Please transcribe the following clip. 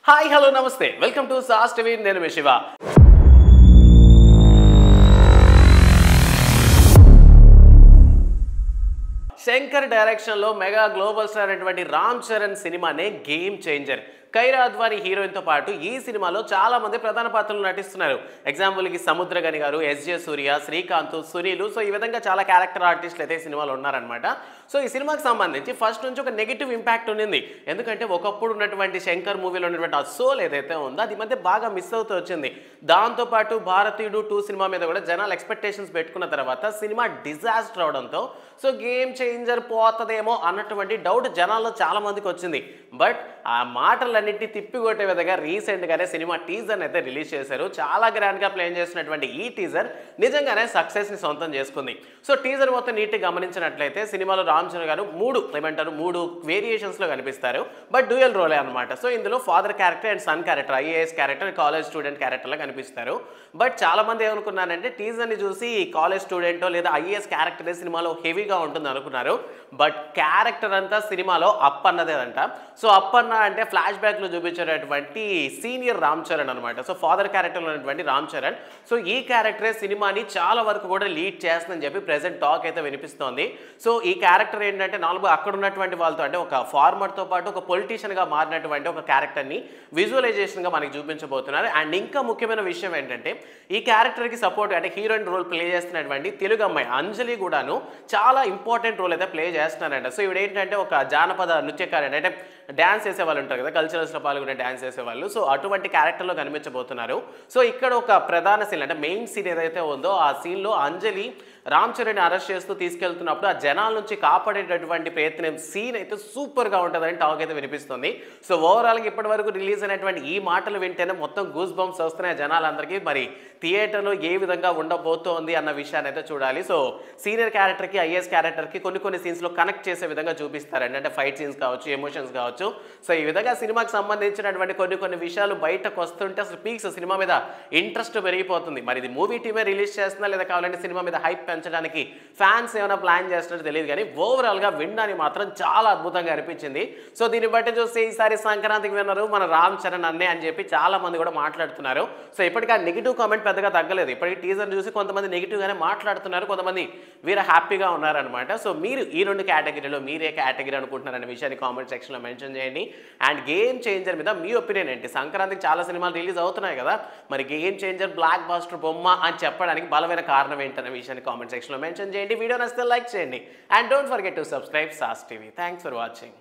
Hi hello నమస్తే welcome to sauce TV నేను మీ శివ. శంకర్ డైరెక్షన్లో మెగా గ్లోబల్ స్టార్ అయినటువంటి రామ్ చరణ్ సినిమానే గేమ్ చేంజర్. కైరా అద్వానీ హీరోయిన్తో పాటు ఈ సినిమాలో చాలా మంది ప్రధాన పాత్రలు నటిస్తున్నారు. ఎగ్జాంపుల్కి సముద్రగని గారు, ఎస్జే సూర్య, శ్రీకాంత్, సునీలు. సో ఈ విధంగా చాలా క్యారెక్టర్ ఆర్టిస్టులు అయితే ఈ సినిమాలో ఉన్నారనమాట. సో ఈ సినిమాకి సంబంధించి ఫస్ట్ నుంచి ఒక నెగిటివ్ ఇంపాక్ట్ ఉంది. ఎందుకంటే ఒకప్పుడు ఉన్నటువంటి శంకర్ మూవీలో ఉన్నటువంటి ఆ సోల్ ఏదైతే ఉందో అది మధ్య బాగా మిస్ అవుతూ వచ్చింది. దాంతోపాటు భారతీయుడు 2 సినిమా మీద కూడా జనాలు ఎక్స్పెక్టేషన్స్ పెట్టుకున్న తర్వాత సినిమా డిజాస్టర్ అవడంతో సో గేమ్ చేంజర్ పోతుందేమో అన్నటువంటి డౌట్ జనాల్లో చాలా మందికి వచ్చింది. బట్ ఆ మాటలన్నింటినీ తిప్పికొట్టే విధంగా రీసెంట్గానే సినిమా టీజర్ అయితే రిలీజ్ చేశారు. చాలా గ్రాండ్గా ప్లాన్ చేసినటువంటి ఈ టీజర్ నిజంగానే సక్సెస్ని సొంతం చేసుకుంది. సో టీజర్ మొత్తం నీట్గా గమనించినట్లయితే సినిమాలో రామ్ చరణ్ గారు మూడు వేరియేషన్స్లో కనిపిస్తారు. బట్ డ్యూయల్ రోలే అనమాట. సో ఇందులో father character and sun character, IAS character, college student క్యారెక్టర్లో కనిపిస్తారు. బట్ చాలా మంది ఏమనుకున్నారంటే టీజర్ని చూసి కాలేజ్ స్టూడెంటో లేదా ఐఏఎస్ క్యారెక్టర్ సినిమాలో హెవీగా ఉంటుంది అనుకున్నారు. బట్ క్యారెక్టర్ అంతా సినిమాలో అప్ అన్నదేదంట. సో అప్ అన్న అంటే ఫ్లాష్ బ్యాక్లో చూపించేటటువంటి సీనియర్ రామ్ చరణ్ అనమాట. సో ఫాదర్ క్యారెక్టర్లో ఉన్నటువంటి రామ్ చరణ్. సో ఈ క్యారెక్టరే సినిమాని చాలా వరకు కూడా లీడ్ చేస్తుందని చెప్పి ప్రెసెంట్ టాక్ అయితే వినిపిస్తోంది. సో ఈ క్యారెక్టర్ ఏంటంటే అక్కడ ఉన్నటువంటి వాళ్ళతో అంటే ఒక ఫార్మర్తో పాటు ఒక పొలిటీషియన్గా మారినటువంటి ఒక క్యారెక్టర్ని విజువలైజేషన్గా మనకి చూపించబోతున్నారు. అండ్ ఇంకా ముఖ్యమైన విషయం ఏంటంటే ఈ క్యారెక్టర్కి సపోర్ట్ అంటే హీరోయిన్ రోల్ ప్లే చేస్తున్నటువంటి తెలుగు అమ్మాయి అంజలి కూడాను చాలా ఇంపార్టెంట్ రోల్ అయితే ప్లే చేస్తున్నారంట. సో ఇవి ఏంటంటే ఒక జానపద నృత్యకారుడు అంటే డ్యాన్స్ చేసేవాళ్ళు ఉంటారు కదా, కల్చరల్స్లో పాల్గొనే డ్యాన్స్ చేసేవాళ్ళు. సో అటువంటి క్యారెక్టర్లో కనిపించబోతున్నారు. సో ఇక్కడ ఒక ప్రధాన సీన్ అంటే మెయిన్ సీన్ ఏదైతే ఉందో ఆ సీన్లో అంజలి రామ్ చరణ్ని అరెస్ట్ చేస్తూ తీసుకెళ్తున్నప్పుడు ఆ జనాల నుంచి కాపాడేటటువంటి ప్రయత్నం సీన్ అయితే సూపర్గా ఉంటుందని టాక్ అయితే వినిపిస్తుంది. సో ఓవరాల్గా ఇప్పటి వరకు రిలీజ్ అయినటువంటి ఈ మాటలు వింటేనే మొత్తం గూస్ బంప్స్ వస్తున్నాయి జనాలందరికీ. మరి థియేటర్లో ఏ విధంగా ఉండబోతోంది అన్న విషయాన్ని అయితే చూడాలి. సో సీనియర్ క్యారెక్టర్కి ఐఏఎస్ క్యారెక్టర్కి కొన్ని సీన్స్లో కనెక్ట్ చేసే విధంగా చూపిస్తారండి. అంటే ఫైట్ సీన్స్ కావచ్చు, ఎమోషన్స్ కావచ్చు. సో ఈ విధంగా సినిమాకి సంబంధించినటువంటి కొన్ని విషయాలు బయటకు వస్తుంటే అసలు పీక్స్ సినిమా మీద ఇంట్రెస్ట్ పెరిగిపోతుంది. మరి ఇది మూవీ టీమే రిలీజ్ చేస్తుందా లేదా కావాలంటే సినిమా మీద హైప్ పెంచడానికి ఫ్యాన్స్ ఏమైనా ప్లాన్ చేస్తున్నట్టు తెలియదు. కానీ ఓవరాల్గా వినడానికి మాత్రం చాలా అద్భుతంగా అనిపించింది. సో దీన్ని బట్టి చూస్తే ఈసారి సంక్రాంతికి విన్నారు మన రామ్ చరణ్ అన్నే అని చెప్పి చాలా మంది కూడా మాట్లాడుతున్నారు. సో ఇప్పటికీ ఆ నెగిటివ్ కామెంట్ పెద్దగా తగ్గలేదు. ఇప్పటికీ టీజర్ చూసి కొంతమంది నెగిటివ్గానే మాట్లాడుతున్నారు, కొంతమంది వీరు హ్యాపీగా ఉన్నారనమాట. సో మీరు ఈ 2 కేటగిరీలో మీరే కేటగిరీ అనుకుంటున్నారనే విషయాన్ని కామెంట్ సెక్షన్లో మెన్షన్ చేయండి. అండ్ గేమ్ చేంజర్ మీద మీ ఒపీనియన్ ఏంటి? సంక్రాంతికి చాలా సినిమాలు రిలీజ్ అవుతున్నాయి కదా, మరి గేమ్ చేంజర్ బ్లాక్ బాస్టర్ బొమ్మ అని చెప్పడానికి బలమైన కారణం ఏంటనే విషయాన్ని కామెంట్ సెక్షన్లో మెన్షన్ చేయండి. వీడియో నచ్చితే లైక్ చేయండి. And don't forget to subscribe sauce TV. Thanks for watching.